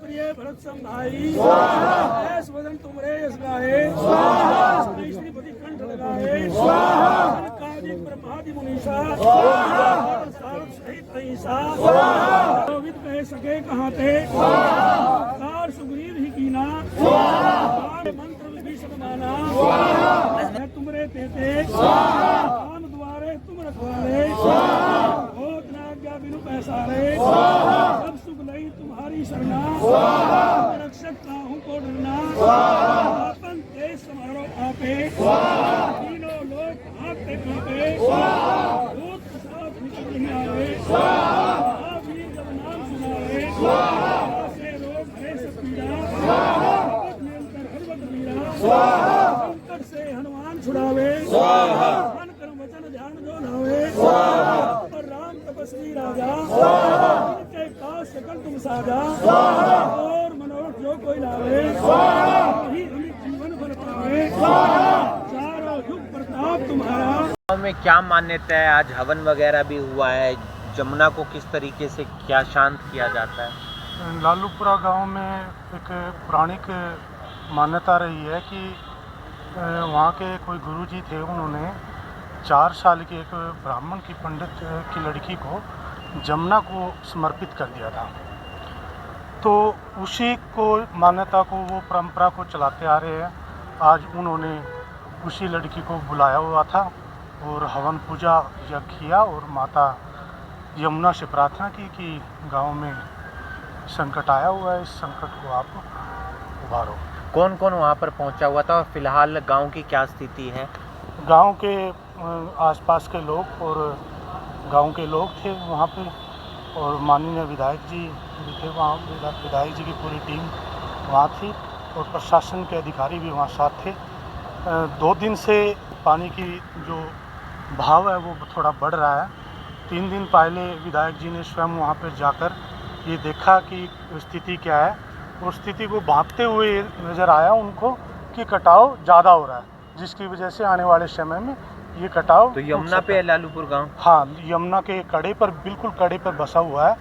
प्रिय भरत संभाई वदन तुमरे यश गाए श्रीपति कंठ लगाए ब्रह्मादि मुनीषा सहित अहिंसा गोविंद कह सके कहाँ थे सुग्रीव ही कीना मंत्र विभीषण माना तुमरे तेते काम द्वारे तुम रखवारे होत न आज्ञा बिनु पैसारे सब सुख नहीं तुम्हारी शरणा रक्षक हूँ को डरना अपन देश समारो आपे तीनों लोग भागते कांपे भूत साथ निकल नहीं आवे वीर जब नाम सुनावे से रोग है सब पीड़ा निरंतर हरवत पीड़ा संकट से हनुमान छुड़ावे मन कर्म वचन ध्यान जो लावे और राम तपस्वी राजा के काज सकल तुम साजा और मनोरथ जो कोई लावे वही अमित जीवन भर पावे चारों युग प्रताप तुम्हारा। गाँव में क्या मान्यता है? आज हवन वगैरह भी हुआ है, जमुना को किस तरीके से क्या शांत किया जाता है? लालूपुरा गांव में एक पौराणिक मान्यता रही है कि वहाँ के कोई गुरुजी थे, उन्होंने 4 साल की एक ब्राह्मण की पंडित की लड़की को जमुना को समर्पित कर दिया था। तो उसी को मान्यता को, वो परंपरा को चलाते आ रहे हैं। आज उन्होंने उसी लड़की को बुलाया हुआ था और हवन पूजा यज्ञ किया और माता यमुना से प्रार्थना की कि गांव में संकट आया हुआ है, इस संकट को आप उभारो। कौन कौन वहाँ पर पहुँचा हुआ था और फिलहाल गांव की क्या स्थिति है? गांव के आसपास के लोग और गांव के लोग थे वहाँ पे, और माननीय विधायक जी भी थे वहाँ, विधायक जी की पूरी टीम वहाँ थी और प्रशासन के अधिकारी भी वहाँ साथ थे। 2 दिन से पानी की जो भाव है वो थोड़ा बढ़ रहा है। 3 दिन पहले विधायक जी ने स्वयं वहाँ पर जाकर ये देखा कि स्थिति क्या है, और स्थिति को भांपते हुए नज़र आया उनको कि कटाव ज़्यादा हो रहा है, जिसकी वजह से आने वाले समय में ये कटाव। तो यमुना पे है लालूपुर गांव? हाँ, यमुना के कड़े पर, बिल्कुल कड़े पर बसा हुआ है,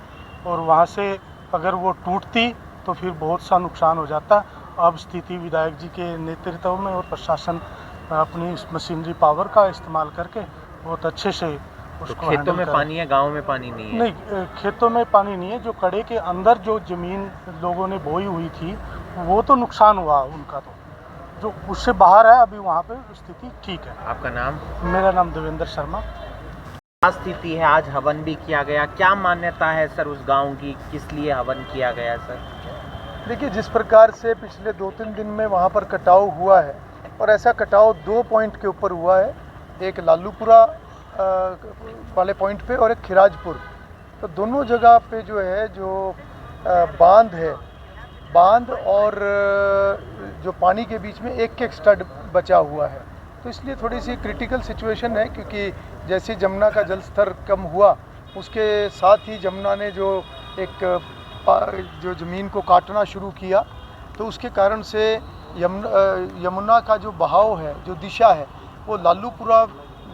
और वहाँ से अगर वो टूटती तो फिर बहुत सा नुकसान हो जाता। अब स्थिति विधायक जी के नेतृत्व में और प्रशासन अपनी मशीनरी पावर का इस्तेमाल करके बहुत अच्छे से उसको। तो खेतों में पानी है, गाँव में पानी नहीं है? नहीं, खेतों में पानी नहीं है। जो कड़े के अंदर जो ज़मीन लोगों ने बोई हुई थी वो तो नुकसान हुआ उनका, तो जो उससे बाहर है अभी वहाँ पे स्थिति ठीक है। आपका नाम? मेरा नाम देवेंद्र शर्मा। क्या स्थिति है? आज हवन भी किया गया, क्या मान्यता है सर उस गांव की, किस लिए हवन किया गया सर? देखिए, जिस प्रकार से पिछले 2-3 दिन में वहाँ पर कटाव हुआ है, और ऐसा कटाव 2 पॉइंट के ऊपर हुआ है, एक लालूपुरा वाले पॉइंट पे और एक खिराजपुर। तो दोनों जगह पे जो है, जो बांध है, बांध और जो पानी के बीच में एक स्टड बचा हुआ है। तो इसलिए थोड़ी सी क्रिटिकल सिचुएशन है, क्योंकि जैसे जमुना का जल स्तर कम हुआ, उसके साथ ही जमुना ने जो ज़मीन को काटना शुरू किया, तो उसके कारण से यमुना का जो बहाव है, जो दिशा है, वो लालूपुरा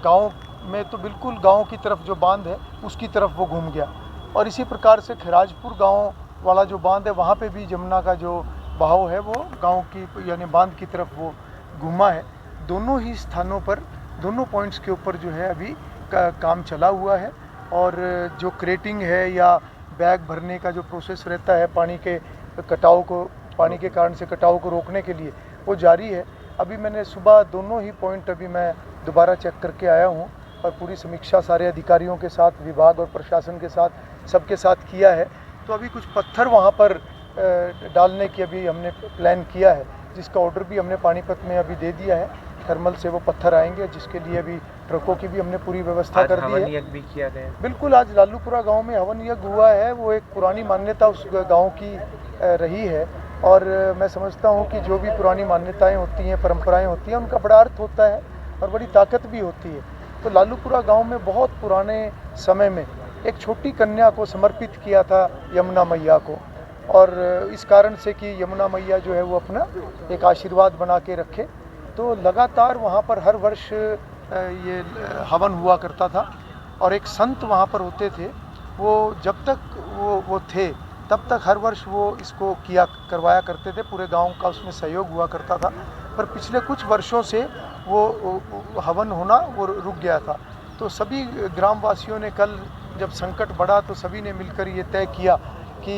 गांव में तो बिल्कुल गांव की तरफ जो बांध है उसकी तरफ वो घूम गया, और इसी प्रकार से खिराजपुर गांव वाला जो बांध है, वहाँ पे भी जमुना का जो बहाव है वो गांव की यानी बांध की तरफ वो घूमा है। दोनों ही स्थानों पर, दोनों पॉइंट्स के ऊपर जो है अभी काम चला हुआ है, और जो क्रेटिंग है या बैग भरने का जो प्रोसेस रहता है पानी के कटाव को, पानी के कारण से कटाव को रोकने के लिए, वो जारी है। अभी मैंने सुबह दोनों ही पॉइंट अभी मैं दोबारा चेक करके आया हूँ, और पूरी समीक्षा सारे अधिकारियों के साथ, विभाग और प्रशासन के साथ, सबके साथ किया है। तो अभी कुछ पत्थर वहाँ पर डालने की अभी हमने प्लान किया है, जिसका ऑर्डर भी हमने पानीपत में अभी दे दिया है थर्मल से वो पत्थर आएंगे, जिसके लिए अभी ट्रकों की भी हमने पूरी व्यवस्था आज कर दी हवन है। यज्ञ भी किया गया है। बिल्कुल, आज लालूपुरा गांव में हवन यज्ञ हुआ है। वो एक पुरानी मान्यता उस गांव की रही है, और मैं समझता हूं कि जो भी पुरानी मान्यताएं होती हैं, परंपराएं होती हैं, उनका बड़ा अर्थ होता है और बड़ी ताकत भी होती है। तो लालूपुरा गांव में बहुत पुराने समय में एक छोटी कन्या को समर्पित किया था यमुना मैया को, और इस कारण से कि यमुना मैया जो है वो अपना एक आशीर्वाद बना के रखे, तो लगातार वहाँ पर हर वर्ष ये हवन हुआ करता था। और एक संत वहाँ पर होते थे, वो जब तक वो थे तब तक हर वर्ष वो इसको करवाया करते थे। पूरे गांव का उसमें सहयोग हुआ करता था, पर पिछले कुछ वर्षों से वो हवन होना वो रुक गया था। तो सभी ग्रामवासियों ने कल जब संकट बढ़ा तो सभी ने मिलकर ये तय किया कि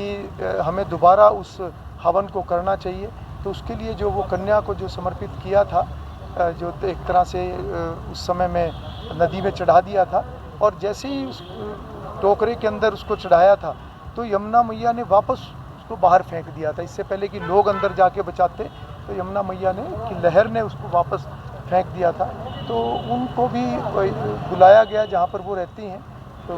हमें दोबारा उस हवन को करना चाहिए। तो उसके लिए जो वो कन्या को जो समर्पित किया था, जो एक तरह से उस समय में नदी में चढ़ा दिया था, और जैसे ही उस टोकरे के अंदर उसको चढ़ाया था तो यमुना मैया ने वापस उसको बाहर फेंक दिया था। इससे पहले कि लोग अंदर जाके बचाते, तो यमुना मैया ने कि लहर ने उसको वापस फेंक दिया था। तो उनको भी बुलाया गया जहाँ पर वो रहती हैं। तो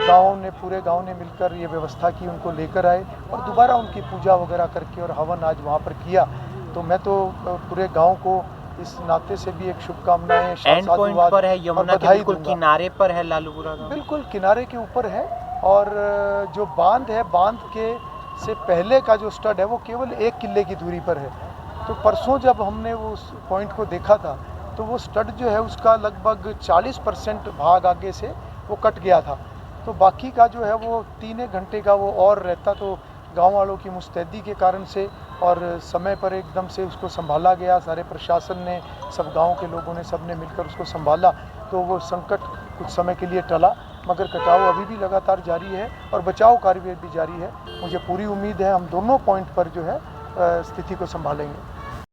पूरे गांव ने मिलकर ये व्यवस्था की, उनको लेकर आए और दोबारा उनकी पूजा वगैरह करके और हवन आज वहाँ पर किया। तो मैं तो पूरे गांव को इस नाते से भी एक शुभकामनाएं, एंड पॉइंट पर है, यमुना के बिल्कुल किनारे पर है लालूपुरा गांव। बिल्कुल किनारे के ऊपर है, और जो बांध है, बांध के से पहले का जो स्टड है वो केवल 1 किले की दूरी पर है। तो परसों जब हमने वो उस पॉइंट को देखा था तो वो स्टड जो है उसका लगभग 40% भाग आगे से वो कट गया था। तो बाकी का जो है वो 3 घंटे का वो और रहता। तो गांव वालों की मुस्तैदी के कारण से और समय पर एकदम से उसको संभाला गया। सारे प्रशासन ने, सब गांव के लोगों ने, सब ने मिलकर उसको संभाला। तो वो संकट कुछ समय के लिए टला, मगर कटाव अभी भी लगातार जारी है और बचाव कार्य भी जारी है। मुझे पूरी उम्मीद है हम दोनों पॉइंट पर जो है स्थिति को संभालेंगे।